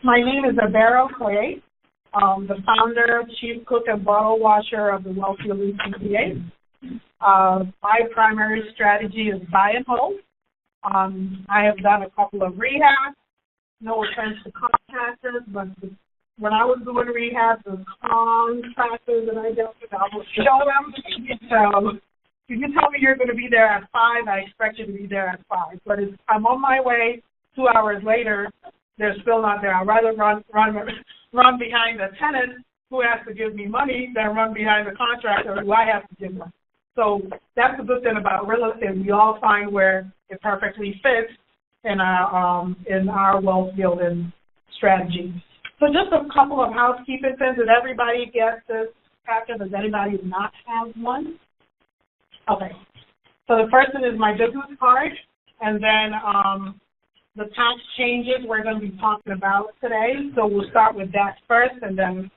My name is Abero Clay, the founder, chief cook, and bottle washer of the Wealthy Elite CPA. My primary strategy is buy and hold. I have done a couple of rehabs. No offense to contractors, but when I was doing rehab, the contractors that I dealt with, I would show them. So if you tell me you're going to be there at 5, I expect you to be there at 5. But if I'm on my way 2 hours later, they're still not there. I'd rather run behind the tenant who has to give me money than run behind the contractor who I have to give money. So that's the good thing about real estate. We all find where it perfectly fits in our wealth building strategy. So just a couple of housekeeping things. Did everybody get this packet? Does anybody not have one? Okay. So the first one is my business card, and then the tax changes we're going to be talking about today. So we'll start with that first, and then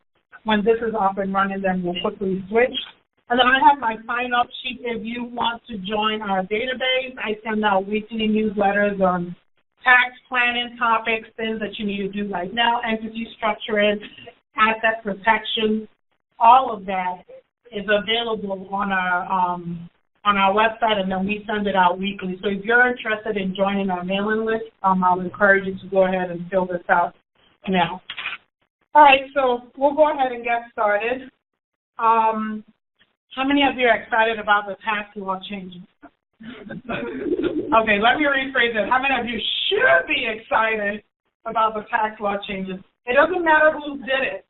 when this is up and running, then we'll quickly switch. And then I have my sign-up sheet. If you want to join our database, I send out weekly newsletters on tax planning topics, things that you need to do right now, entity structuring, asset protection. All of that is available on our website, and then we send it out weekly. So if you're interested in joining our mailing list, I'll encourage you to go ahead and fill this out now. All right, so we'll go ahead and get started. How many of you are excited about the tax law changes? Okay, let me rephrase it. How many of you should be excited about the tax law changes? It doesn't matter who did it.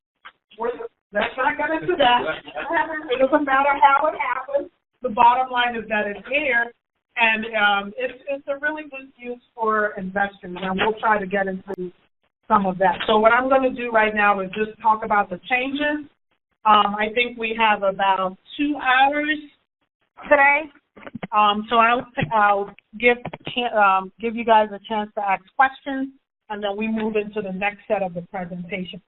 Let's not get into that. It doesn't matter how it happened. The bottom line is that it's here, and it's a really good use for investors, and we'll try to get into some of that. So what I'm going to do right now is just talk about the changes. I think we have about 2 hours today. So I'll give you guys a chance to ask questions, and then we move into the next set of the presentation.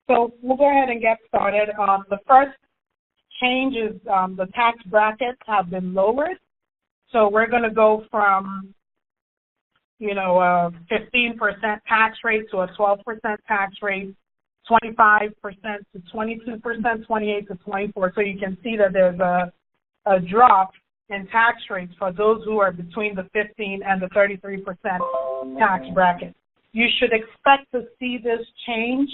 So we'll go ahead and get started. The first change is the tax brackets have been lowered. So we're going to go from, a 15% tax rate to a 12% tax rate, 25% to 22%, 28% to 24%. So you can see that there's a drop in tax rates for those who are between the 15 and the 33% tax bracket. You should expect to see this change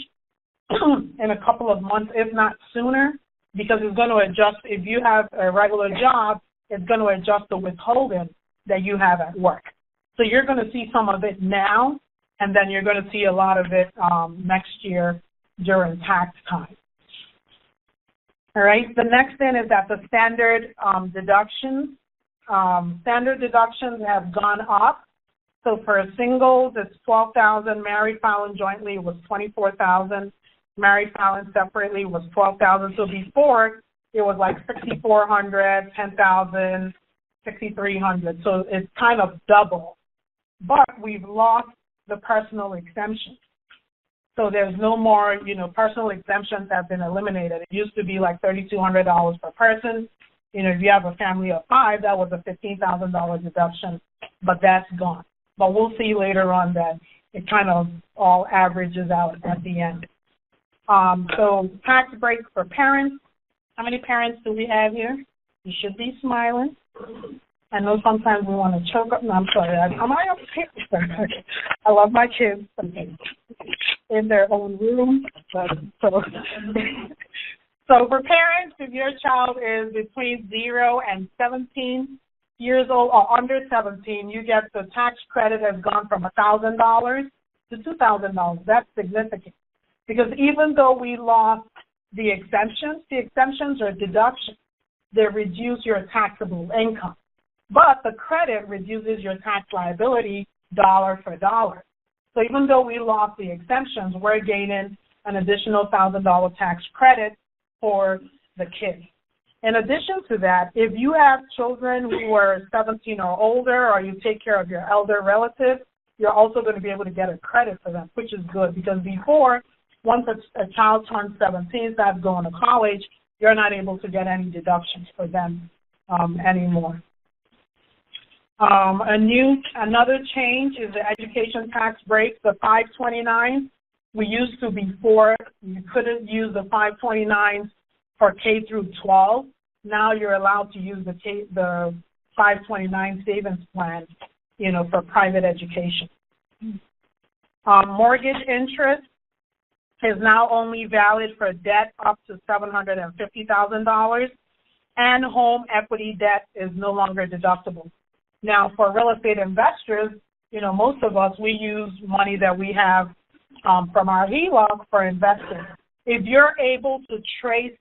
in a couple of months, if not sooner, because it's going to adjust. If you have a regular job, it's going to adjust the withholding that you have at work. So you're going to see some of it now, and then you're going to see a lot of it next year during tax time. All right, the next thing is that the standard deductions have gone up. So for singles, it's $12,000. Married filing jointly was $24,000. Married filing separately was $12,000. So before it was like $6,400, $10,000, $6,300. So it's kind of double. But we've lost the personal exemption. So there's no more, personal exemptions have been eliminated. It used to be like $3,200 per person. If you have a family of 5, that was a $15,000 deduction, but that's gone. But we'll see later on that it kind of all averages out at the end. So tax breaks for parents. How many parents do we have here? You should be smiling. I know sometimes we want to choke up. No, I'm sorry. I love my kids in their own room. So for parents, if your child is between 0 and 17 years old or under 17, you get the tax credit has gone from $1,000 to $2,000. That's significant because even though we lost the exemptions are deductions. They reduce your taxable income. But the credit reduces your tax liability dollar for dollar. So even though we lost the exemptions, we're gaining an additional $1,000 tax credit for the kids. In addition to that, if you have children who are 17 or older or you take care of your elder relative, you're also going to be able to get a credit for them, which is good because before, once a child turns 17, starts going to college, you're not able to get any deductions for them anymore. Another change is the education tax break. The 529 We used to before, you couldn't use the 529s for K through 12. Now you're allowed to use the 529 savings plan, for private education. Mortgage interest is now only valid for debt up to $750,000, and home equity debt is no longer deductible. Now, for real estate investors, most of us, we use money that we have from our HELOC for investing. If you're able to trace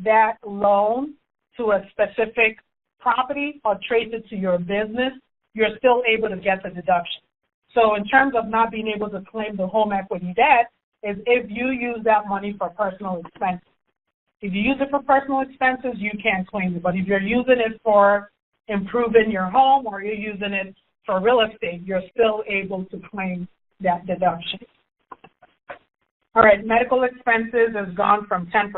that loan to a specific property or trace it to your business, you're still able to get the deduction. So in terms of not being able to claim the home equity debt, is if you use that money for personal expenses. If you use it for personal expenses, you can't claim it. But if you're using it for improving your home or you're using it for real estate, you're still able to claim that deduction. All right, medical expenses has gone from 10%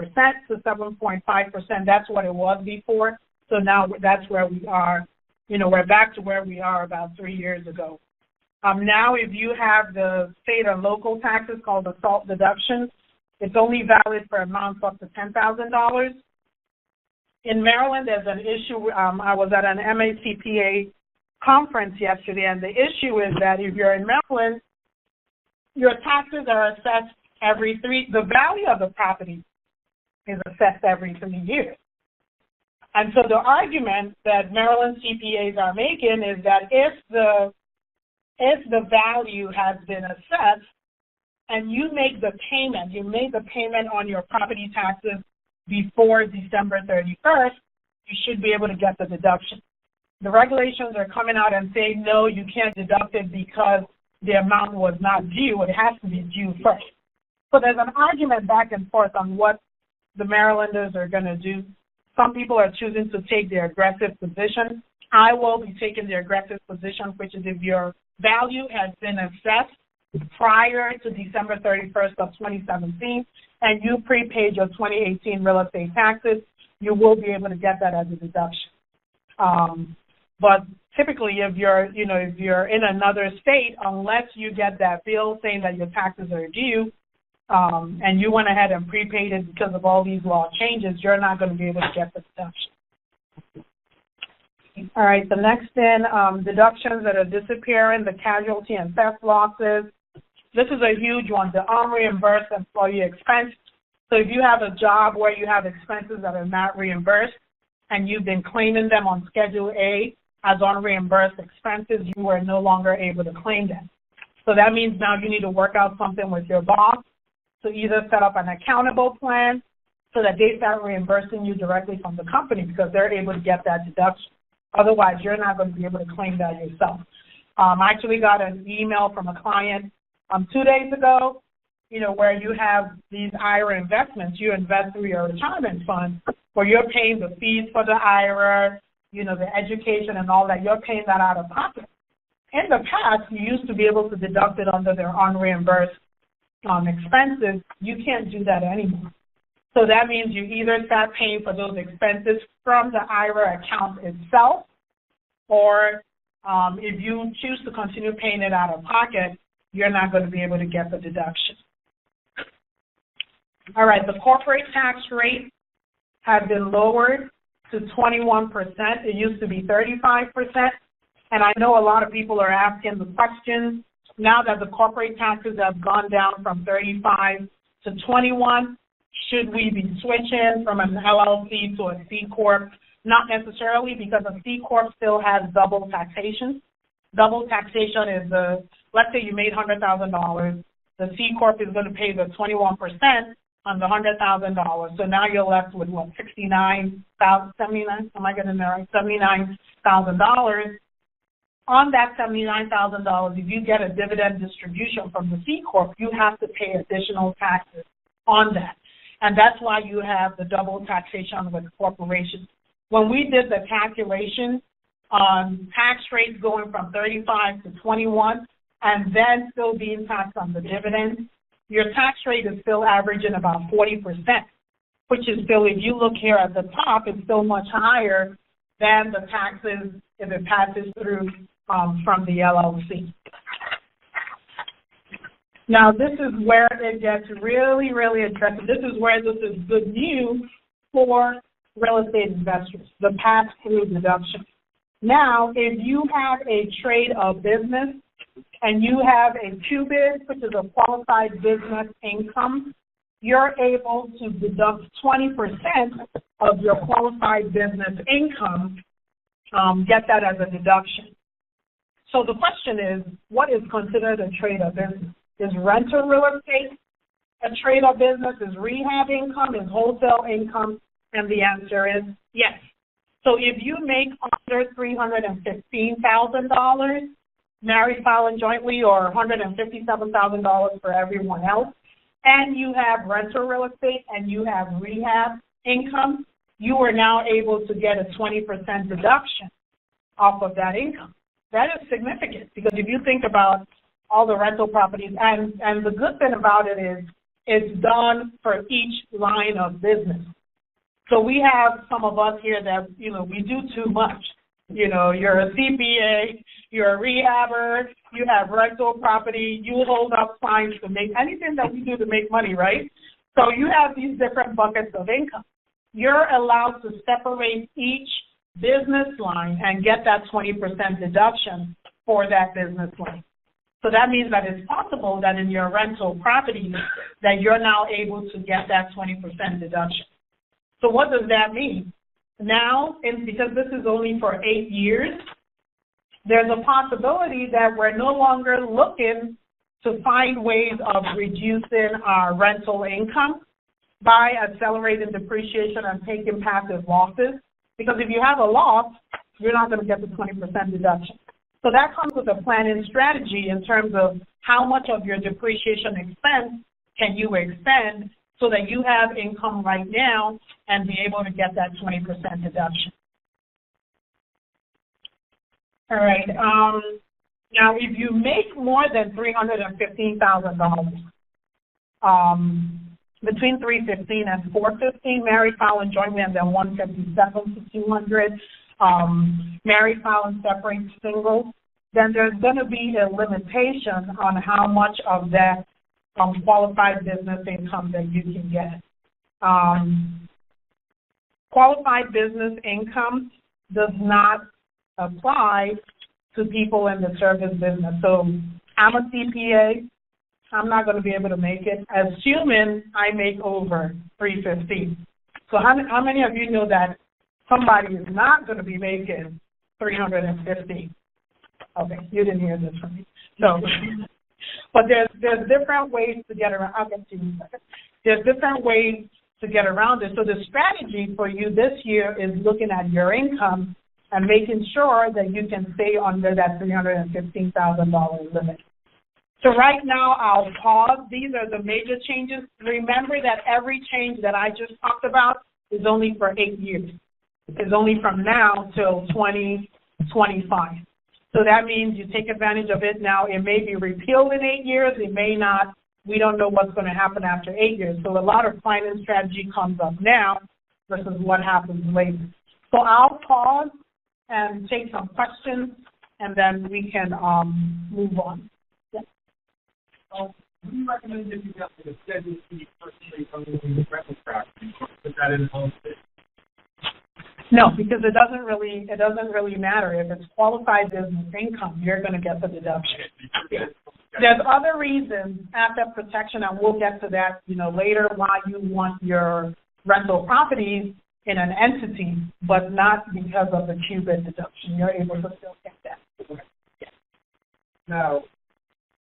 to 7.5%. That's what it was before. So now that's where we are. We're back to where we are about 3 years ago. Now, if you have the state or local taxes called the SALT deduction, it's only valid for amounts up to $10,000. In Maryland, there's an issue. I was at an MACPA conference yesterday, and the issue is that if you're in Maryland, your taxes are assessed the value of the property is assessed every 3 years. And so the argument that Maryland CPAs are making is that if the value has been assessed and you made the payment on your property taxes before December 31st, you should be able to get the deduction. The regulations are coming out and saying, no, you can't deduct it because the amount was not due. It has to be due first. So there's an argument back and forth on what the Marylanders are going to do. Some people are choosing to take the aggressive position. I will be taking the aggressive position, which is if your value has been assessed prior to December 31st of 2017 and you prepaid your 2018 real estate taxes, you will be able to get that as a deduction. But typically, if you're in another state, unless you get that bill saying that your taxes are due, and you went ahead and prepaid it because of all these law changes, you're not going to be able to get the deduction. All right, the next in, deductions that are disappearing, the casualty and theft losses. This is a huge one, the unreimbursed employee expense. So if you have a job where you have expenses that are not reimbursed and you've been claiming them on Schedule A as unreimbursed expenses, you are no longer able to claim them. So that means now you need to work out something with your boss to either set up an accountable plan so that they start reimbursing you directly from the company because they're able to get that deduction. Otherwise, you're not going to be able to claim that yourself. I actually got an email from a client 2 days ago, where you have these IRA investments. You invest through your retirement fund where you're paying the fees for the IRA, the education and all that. You're paying that out of pocket. In the past, you used to be able to deduct it under their unreimbursed expenses. You can't do that anymore. So that means you either start paying for those expenses from the IRA account itself, or if you choose to continue paying it out of pocket, you're not going to be able to get the deduction. All right, the corporate tax rate has been lowered to 21%. It used to be 35%. And I know a lot of people are asking the question, now that the corporate taxes have gone down from 35 to 21, should we be switching from an LLC to a C Corp? Not necessarily, because a C Corp still has double taxation. Double taxation is let's say you made $100,000. The C Corp is going to pay the 21% on the $100,000. So now you're left with what, $79,000? Am I getting there right? $79,000. On that $79,000, if you get a dividend distribution from the C Corp, you have to pay additional taxes on that. And that's why you have the double taxation with corporations. When we did the calculation on tax rates going from 35 to 21 and then still being taxed on the dividend, your tax rate is still averaging about 40%, which is still, if you look here at the top, it's still much higher than the taxes if it passes through from the LLC. Now, this is where it gets really, really interesting. This is where this is good news for real estate investors, the pass-through deduction. Now, if you have a trade of business and you have a QBID, which is a qualified business income, you're able to deduct 20% of your qualified business income, get that as a deduction. So the question is, what is considered a trade of business? Is rental real estate a trade of business? Is rehab income? Is wholesale income? And the answer is yes. So if you make under $315,000, married, filing jointly, or $157,000 for everyone else, and you have rental real estate and you have rehab income, you are now able to get a 20% deduction off of that income. That is significant because if you think about all the rental properties, and the good thing about it is it's done for each line of business. So we have some of us here that, we do too much. You're a CPA, you're a rehabber, you have rental property, you hold up clients to make anything that we do to make money, right? So you have these different buckets of income. You're allowed to separate each business line and get that 20% deduction for that business line. So that means that it's possible that in your rental property that you're now able to get that 20% deduction. So what does that mean? Now, because this is only for 8 years, there's a possibility that we're no longer looking to find ways of reducing our rental income by accelerating depreciation and taking passive losses. Because if you have a loss, you're not going to get the 20% deduction. So that comes with a planning strategy in terms of how much of your depreciation expense can you expend so that you have income right now and be able to get that 20% deduction. All right. Now, if you make more than $315,000, between $315,000 and $415,000, married, filing jointly, and then $157,000 to $200,000, married, filing separate, single, then there's going to be a limitation on how much of that qualified business income that you can get. Qualified business income does not apply to people in the service business. So I'm a CPA. I'm not going to be able to make it, assuming I make over $315,000. So how many of you know that somebody is not going to be making $350,000? Okay, you didn't hear this from me. So, but there's different ways to get around. I'll get to you in a second. There's different ways to get around it. So the strategy for you this year is looking at your income and making sure that you can stay under that $315,000 limit. So right now, I'll pause. These are the major changes. Remember that every change that I just talked about is only for 8 years. It's only from now till 2025. So that means you take advantage of it now. It may be repealed in 8 years. It may not. We don't know what's going to happen after 8 years. So a lot of finance strategy comes up now versus what happens later. So I'll pause and take some questions, and then we can move on. Do you recommend that you get like a Schedule C personally from the rental property? Put that in home state? No, because it doesn't really matter. If it's qualified business income, you're going to get the deduction. There's other reasons, asset protection, and we'll get to that, later, why you want your rental properties in an entity, but not because of the QBID deduction. You're able to still get that. Yeah. Now,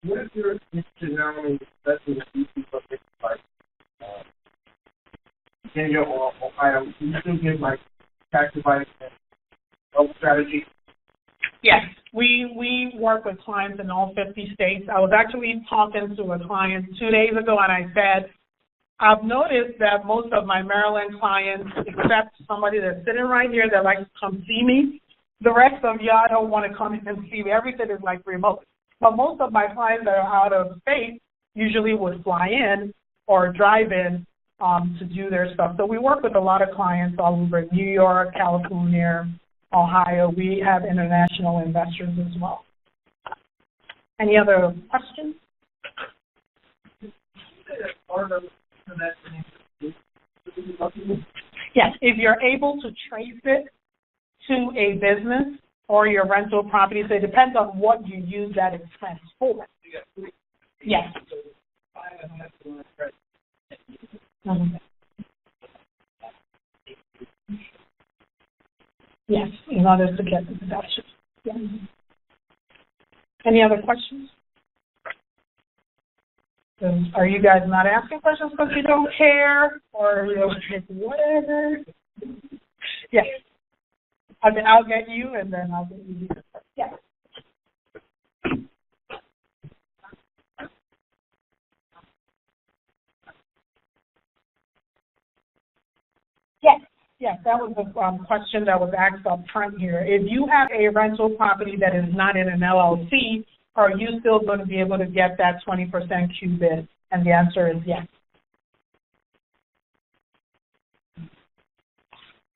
what is your general special like Virginia or Ohio? Do you still get like tax advice and health strategy? Yes, we work with clients in all 50 states. I was actually talking to a client 2 days ago, and I said, I've noticed that most of my Maryland clients, except somebody that's sitting right here that likes to come see me, the rest of y'all don't want to come in and see me. Everything is like remote. But most of my clients that are out of state usually would fly in or drive in to do their stuff. So we work with a lot of clients all over New York, California, Ohio. We have international investors as well. Any other questions? Yes, if you're able to trace it to a business or your rental property, so it depends on what you use that expense for. Yes. Mm-hmm. Yes, in order to get the deduction. Yes. Any other questions? Are you guys not asking questions because you don't care, or whatever? Yes. Okay, I'll get you, and then I'll get you. Yes. Yes. Yes, that was the question that was asked up front here. If you have a rental property that is not in an LLC, are you still going to be able to get that 20% Q-bid? And the answer is yes.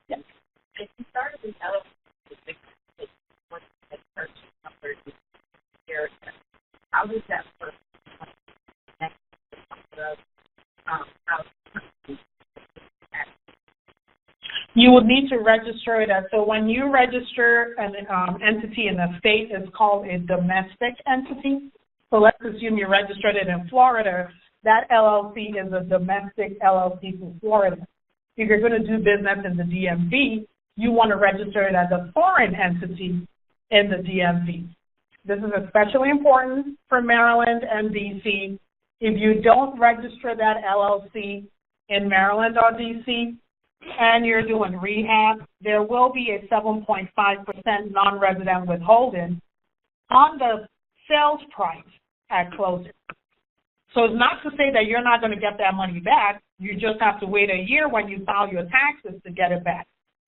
Yes. If you started with LLC, how does that work? You would need to register it as, so when you register an entity in a state, it's called a domestic entity. So let's assume you registered it in Florida. That LLC is a domestic LLC for Florida. If you're going to do business in the DMV, you want to register it as a foreign entity in the DMV. This is especially important for Maryland and D.C. If you don't register that LLC in Maryland or D.C., and you're doing rehab, there will be a 7.5% non-resident withholding on the sales price at closing. So it's not to say that you're not going to get that money back. You just have to wait a year when you file your taxes to get it back.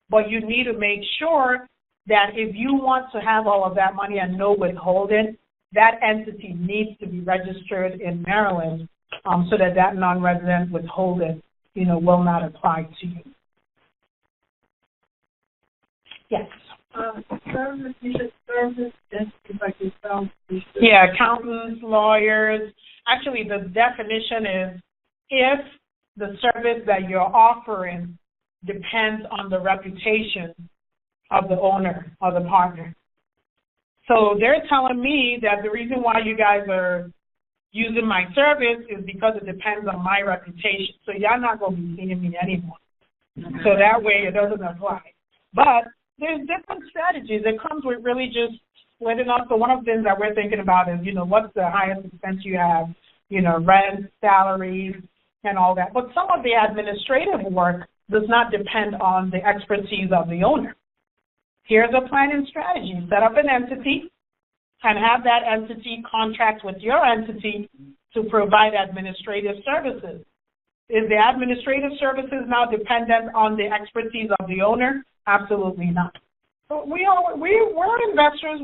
But you need to make sure that if you want to have all of that money and no withholding, that entity needs to be registered in Maryland so that that non-resident withholding, will not apply to you. Yes. Yeah, accountants, lawyers. Actually, the definition is if the service that you're offering depends on the reputation of the owner or the partner. So they're telling me that the reason why you guys are using my service is because it depends on my reputation. So y'all not going to be seeing me anymore. So that way it doesn't apply. But there's different strategies. It comes with really just splitting up. So one of the things that we're thinking about is, what's the highest expense you have, rent, salaries, and all that. But some of the administrative work does not depend on the expertise of the owner. Here's a planning strategy. Set up an entity and have that entity contract with your entity to provide administrative services. Is the administrative services now dependent on the expertise of the owner? Absolutely not. So we're investors.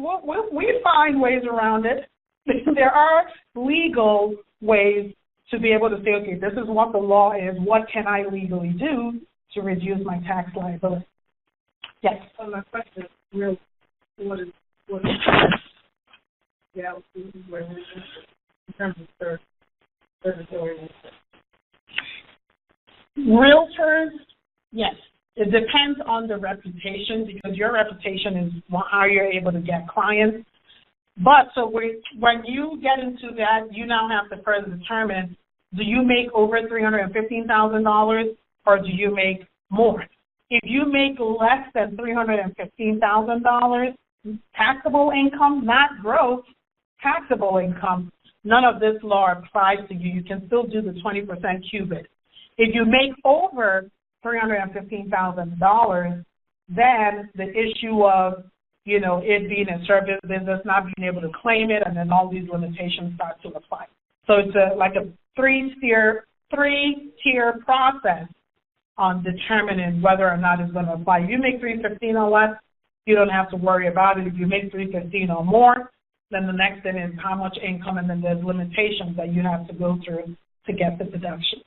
We find ways around it. There are legal ways to be able to say, okay, this is what the law is. What can I legally do to reduce my tax liability? Yes. So my question is, what is in terms of service orientation? Realtors, yes. It depends on the reputation because your reputation is how you're able to get clients. But so when you get into that, you now have to further determine, do you make over $315,000 or do you make more? If you make less than $315,000 taxable income, not gross, taxable income, none of this law applies to you. You can still do the 20% Q-bid. If you make over $315,000, then the issue of, it being a service business, not being able to claim it, and then all these limitations start to apply. So it's like a three-tier process on determining whether or not it's going to apply. If you make $315,000 or less, you don't have to worry about it. If you make $315,000 or more, then the next thing is how much income, and then there's limitations that you have to go through to get the deduction.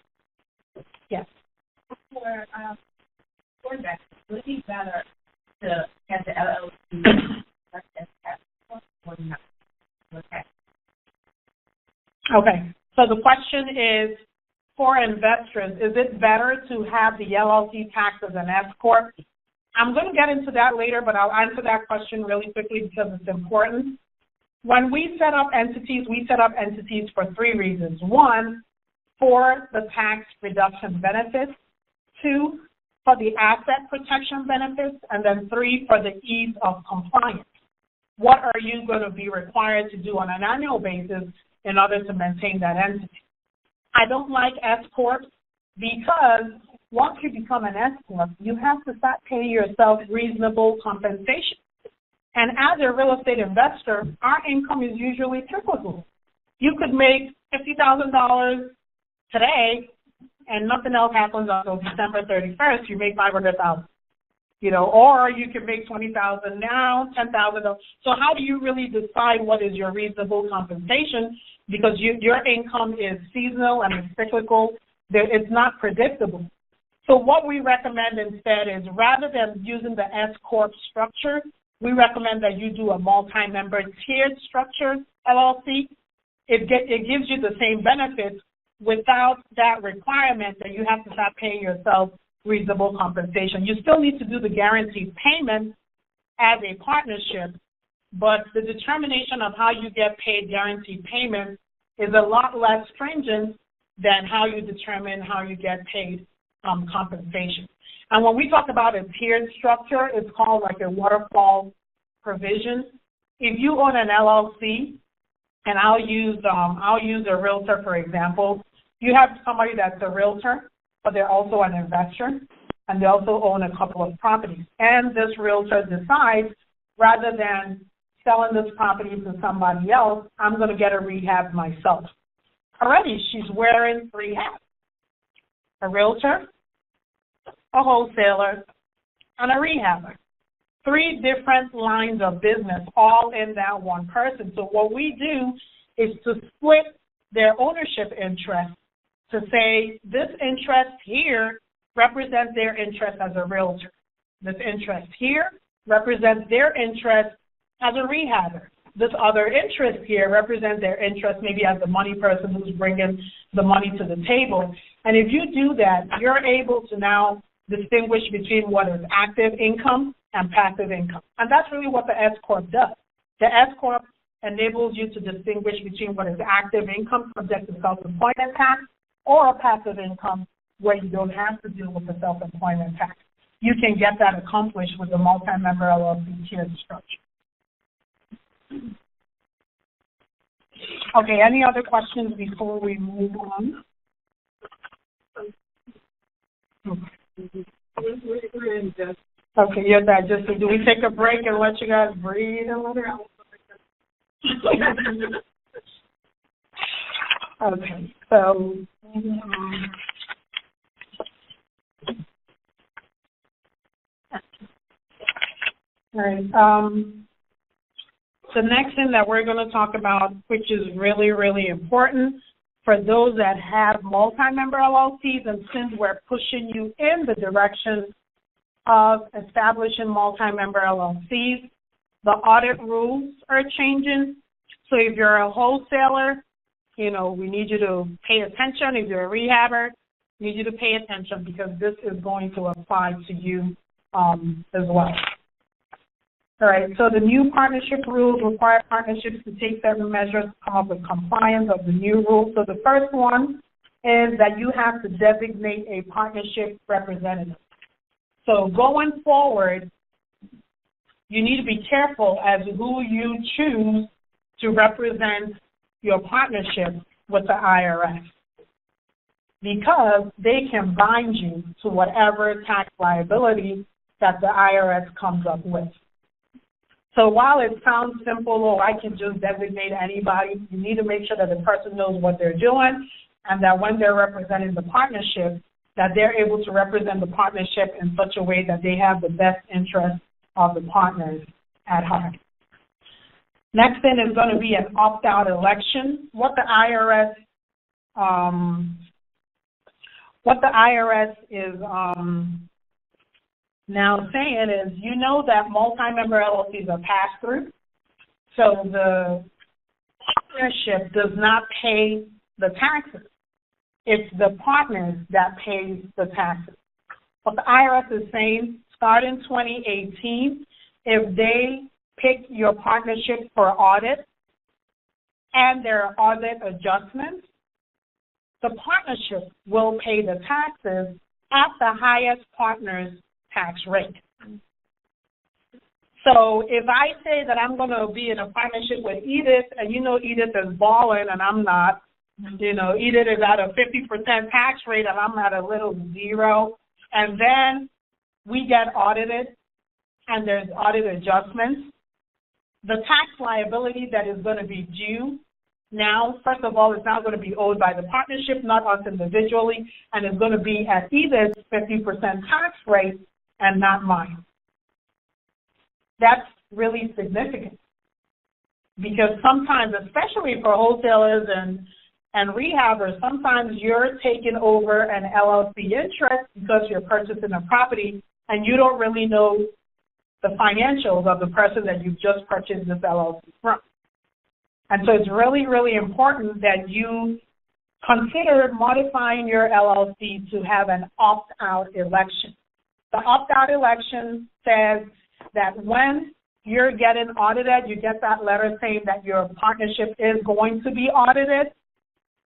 Yes. For that, would it be better to have the LLC or not? Okay. So the question is, for investors, is it better to have the LLC taxed as an S corp? I'm going to get into that later, but I'll answer that question really quickly because it's important. When we set up entities for three reasons. One, for the tax reduction benefits. Two, for the asset protection benefits. And then three, for the ease of compliance. What are you going to be required to do on an annual basis in order to maintain that entity? I don't like S corps because once you become an S corp, you have to start paying yourself reasonable compensation. And as a real estate investor, our income is usually cyclical. You could make $50,000 today, and nothing else happens until December 31st. You make $500,000, or you can make $20,000 now, $10,000. So how do you really decide what is your reasonable compensation? Because your income is seasonal and it's cyclical. It's not predictable. So what we recommend instead is rather than using the S corp structure, we recommend that you do a multi-member tiered structure LLC. It gives you the same benefits without that requirement that you have to start paying yourself reasonable compensation. You still need to do the guaranteed payment as a partnership, but the determination of how you get paid guaranteed payment is a lot less stringent than how you determine how you get paid compensation. And when we talk about a tiered structure, it's called like a waterfall provision. If you own an LLC, and I'll use a realtor for example, you have somebody that's a realtor, but they're also an investor, and they also own a couple of properties. And this realtor decides, rather than selling this property to somebody else, I'm going to get a rehab myself. Already, she's wearing three hats: a realtor, a wholesaler, and a rehabber. Three different lines of business, all in that one person. So what we do is to split their ownership interest to say this interest here represents their interest as a realtor. This interest here represents their interest as a rehabber. This other interest here represents their interest maybe as the money person who's bringing the money to the table. And if you do that, you're able to now distinguish between what is active income and passive income. And that's really what the S corp does. The S corp enables you to distinguish between what is active income subject to self-employment tax or a passive income where you don't have to deal with the self-employment tax. You can get that accomplished with the multi-member LLC tiered structure. Okay, any other questions before we move on? Okay, you're digesting. Do we take a break and let you guys breathe a little? Okay, so all right. The next thing that we're going to talk about, which is really, really important for those that have multi-member LLCs, and since we're pushing you in the direction of establishing multi-member LLCs, the audit rules are changing. So if you're a wholesaler, we need you to pay attention. If you're a rehabber, we need you to pay attention because this is going to apply to you as well. All right, so the new partnership rules require partnerships to take certain measures to come up with compliance of the new rules. So the first one is that you have to designate a partnership representative. So going forward, you need to be careful as to who you choose to represent your partnership with the IRS, because they can bind you to whatever tax liability that the IRS comes up with. So while it sounds simple, I can just designate anybody, you need to make sure that the person knows what they're doing and that when they're representing the partnership, that they're able to represent the partnership in such a way that they have the best interest of the partners at heart. Next thing is going to be an opt-out election. What the IRS is now saying is, that multi-member LLCs are pass-through, so the partnership does not pay the taxes. it's the partners that pay the taxes. But the IRS is saying, starting 2018, if they pick your partnership for audit and there are audit adjustments, the partnership will pay the taxes at the highest partner's tax rate. So if I say that I'm going to be in a partnership with Edith, and you know Edith is balling and I'm not, you know, Edith is at a 50% tax rate and I'm at a little zero, and then we get audited and there's audit adjustments, the tax liability that is going to be due now, first of all, it's now going to be owed by the partnership, not us individually, and it's going to be at Edith's 50% tax rate and not mine. That's really significant because sometimes, especially for wholesalers and rehabbers, sometimes you're taking over an LLC interest because you're purchasing a property and you don't really know the financials of the person that you've just purchased this LLC from. And so it's really, really important that you consider modifying your LLC to have an opt-out election. The opt-out election says that when you're getting audited, you get that letter saying that your partnership is going to be audited,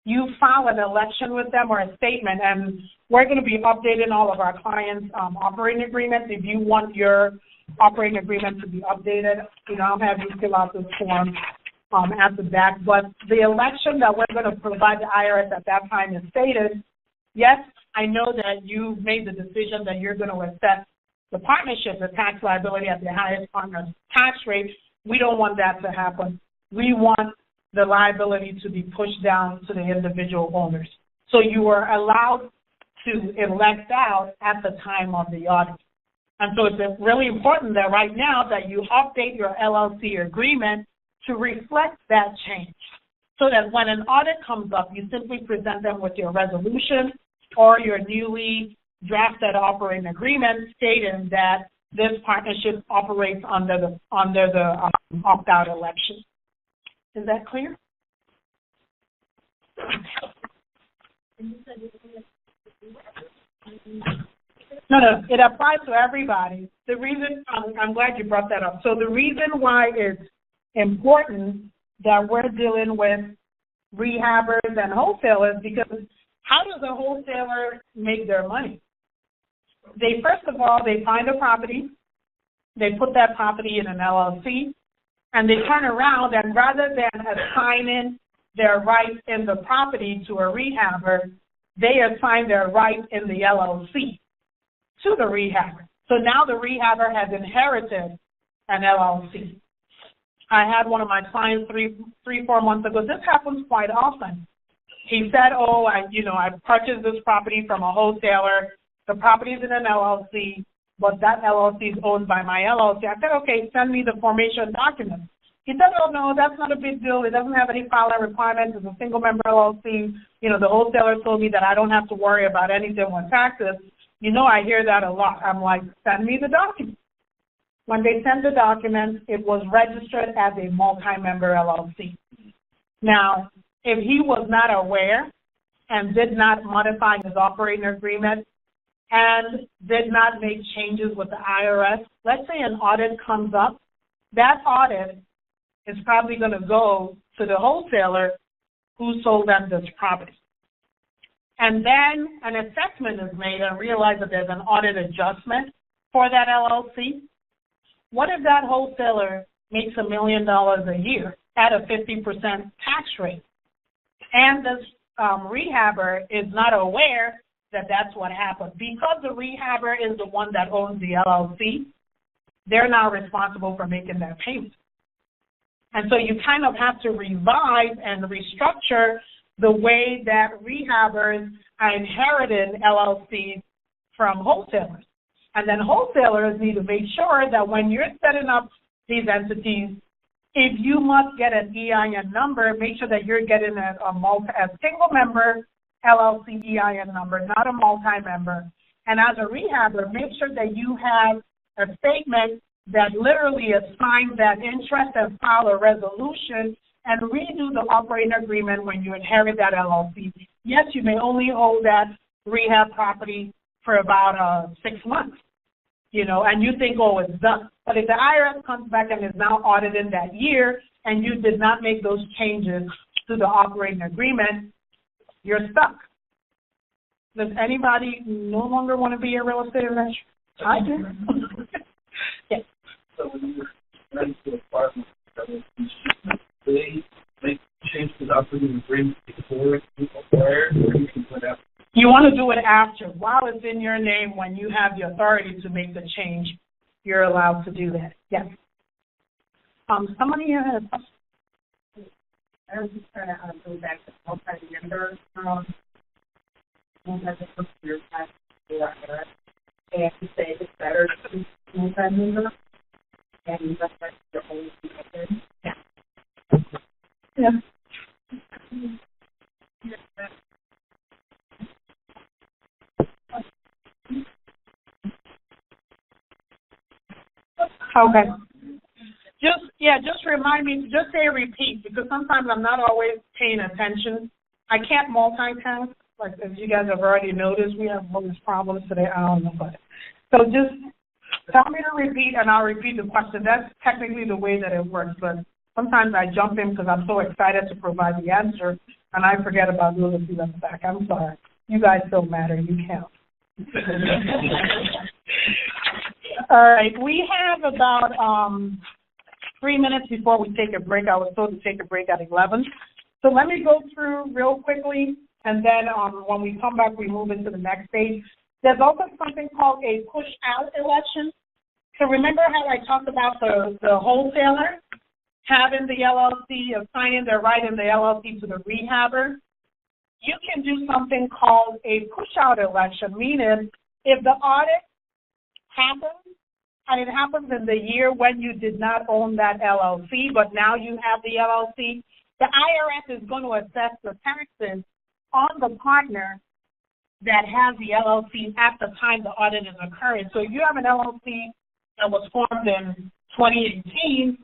you file an election with them or a statement, and we're going to be updating all of our clients' operating agreements. If you want your operating agreement to be updated, you know, I'll have you fill out this form at the back. But the election that we're going to provide the IRS at that time is stated, yes, I know that you made the decision that you're going to assess the partnership, the tax liability at the highest partner's tax rate. We don't want that to happen. We want the liability to be pushed down to the individual owners. So you are allowed to elect out at the time of the audit. And so it's really important that right now that you update your LLC agreement to reflect that change, so that when an audit comes up, you simply present them with your resolution or your newly drafted operating agreement stating that this partnership operates under the opt-out election. Is that clear? No, it applies to everybody. The reason, I'm glad you brought that up. So the reason why it's important that we're dealing with rehabbers and wholesalers, because how does a wholesaler make their money? They, first of all, they find a property, they put that property in an LLC, and they turn around and rather than assigning their rights in the property to a rehabber, they assign their rights in the LLC to the rehabber. So now the rehabber has inherited an LLC. I had one of my clients 4 months ago. This happens quite often. He said, oh, I purchased this property from a wholesaler. The property is in an LLC, but that LLC is owned by my LLC. I said, okay, send me the formation documents. He said, oh, no, that's not a big deal. It doesn't have any filing requirements. It's a single-member LLC. You know, the wholesaler told me that I don't have to worry about anything with taxes. You know, I hear that a lot. I'm like, send me the documents. When they sent the documents, it was registered as a multi-member LLC. Now, if he was not aware and did not modify his operating agreement and did not make changes with the IRS, let's say an audit comes up, that audit is probably going to go to the wholesaler who sold them this property. And then an assessment is made and realize that there's an audit adjustment for that LLC. What if that wholesaler makes $1 million a year at a 50% tax rate? And this rehabber is not aware that that's what happened. Because the rehabber is the one that owns the LLC, they're now responsible for making that payment. And so you kind of have to revise and restructure the way that rehabbers are inheriting LLCs from wholesalers. And then wholesalers need to make sure that when you're setting up these entities, if you must get an EIN number, make sure that you're getting a single-member LLC EIN number, not a multi-member. And as a rehabber, make sure that you have a statement that literally assigns that interest and file a resolution and redo the operating agreement when you inherit that LLC. yes, you may only owe that rehab property for about 6 months, and you think, oh, it's done. But if the IRS comes back and is now audited that year and you did not make those changes to the operating agreement, you're stuck. Does anybody no longer want to be a real estate investor? I do. Yes. So when you're ready to acquire, do they make changes to the operating agreement before it's acquired, or you can put out? You want to do it after. While it's in your name, when you have the authority to make the change, you're allowed to do that. Yes. Somebody has a question. I was just trying to go back to multi-member. They have to say it's better to be multi-member and you must have your own commission. Yeah. Yeah. Okay. Just remind me, just say repeat, because sometimes I'm not always paying attention. I can't multitask. Like, as you guys have already noticed, we have all these problems today. I don't know, but so just tell me to repeat, and I'll repeat the question. That's technically the way that it works, but sometimes I jump in because I'm so excited to provide the answer, and I forget about those of you in the back. I'm sorry. You guys don't matter. You count. All right. We have about 3 minutes before we take a break. I was told to take a break at 11. So let me go through real quickly, and then when we come back, we move into the next stage. There's also something called a push-out election. So remember how I talked about the wholesaler having the LLC, assigning their right in the LLC to the rehabber? You can do something called a push-out election, meaning if the audit happens, and it happens in the year when you did not own that LLC, but now you have the LLC, the IRS is going to assess the taxes on the partner that has the LLC at the time the audit is occurring. So if you have an LLC that was formed in 2018,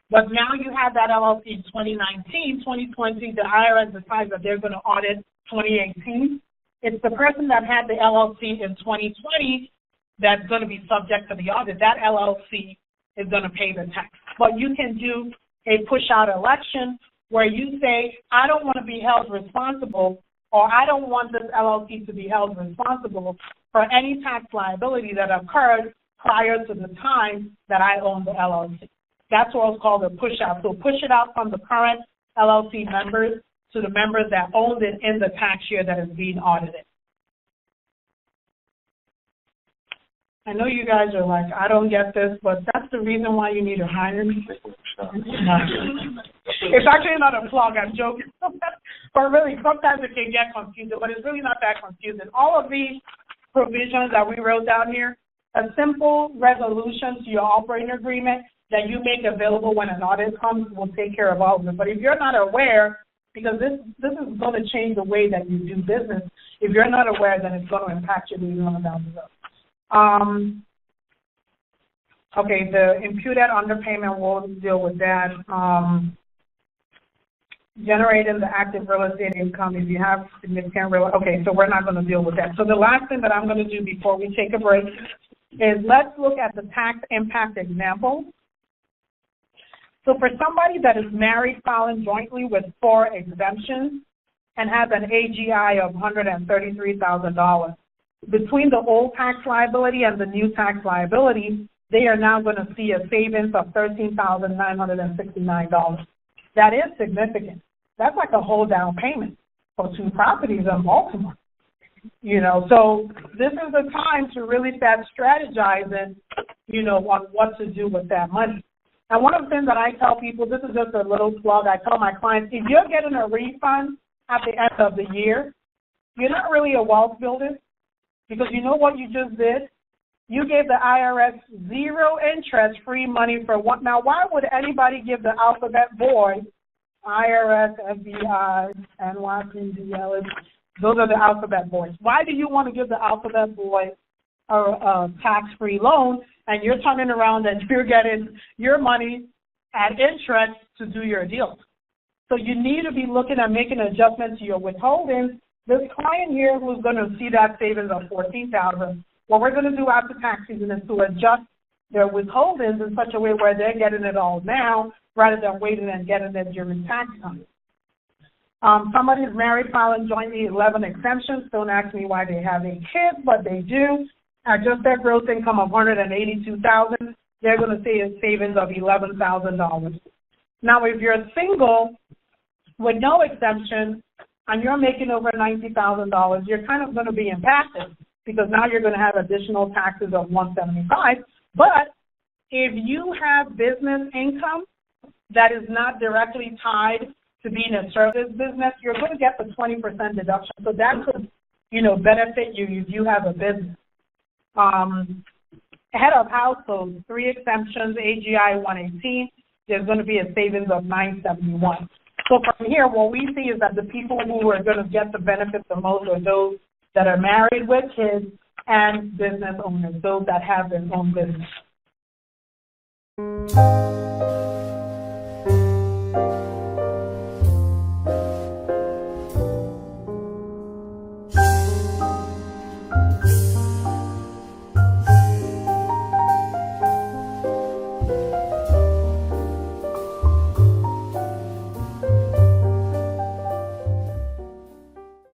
but now you have that LLC in 2019, 2020, the IRS decides that they're going to audit 2018. It's the person that had the LLC in 2020 that's going to be subject to the audit. That LLC is going to pay the tax. But you can do a push-out election where you say, I don't want to be held responsible, or I don't want this LLC to be held responsible for any tax liability that occurred prior to the time that I owned the LLC. That's what's called a push-out. So push it out from the current LLC members to the members that owned it in the tax year that is being audited. I know you guys are like, I don't get this, but that's the reason why you need to hire me. It's actually not a plug, I'm joking. But really, sometimes it can get confusing, but it's really not that confusing. All of these provisions that we wrote down here, a simple resolution to your operating agreement that you make available when an audit comes will take care of all of it. But if you're not aware, because this is going to change the way that you do business, if you're not aware, then it's going to impact you later on down the road. Okay, the imputed underpayment, we'll deal with that. Generating the active real estate income, if you have significant okay, so we're not going to deal with that. So the last thing that I'm going to do before we take a break is let's look at the tax impact example. So for somebody that is married, filing jointly with 4 exemptions and has an AGI of $133,000, between the old tax liability and the new tax liability, they are now going to see a savings of $13,969. That is significant. That's like a whole down payment for 2 properties in Baltimore. So this is the time to really start strategizing, on what to do with that money. And one of the things that I tell people, this is just a little plug, I tell my clients, if you're getting a refund at the end of the year, you're not really a wealth builder. Because you know what you just did? You gave the IRS 0 interest free money for what? Now, why would anybody give the alphabet boy, IRS, FBI, NYPD, those are the alphabet boys. Why do you want to give the alphabet boy a tax-free loan and you're turning around and you're getting your money at interest to do your deals? So you need to be looking at making adjustments to your withholdings This client here who's going to see that savings of $14,000, what we're going to do after tax season is to adjust their withholdings in such a way where they're getting it all now rather than waiting and getting it during tax time. Somebody's married, filing jointly, 11 exemptions. Don't ask me why they have 8 kids, but they do. Adjust their gross income of $182,000. They're going to see a savings of $11,000. Now, if you're single with no exemption and you're making over $90,000, you're kind of going to be impacted because now you're going to have additional taxes of $175,000. But if you have business income that is not directly tied to being a service business, you're going to get the 20% deduction. So that could, benefit you if you have a business. Head of household, 3 exemptions, AGI 118, there's going to be a savings of $971. So from here, what we see is that the people who are going to get the benefit the most are those that are married with kids and business owners, those that have their own business.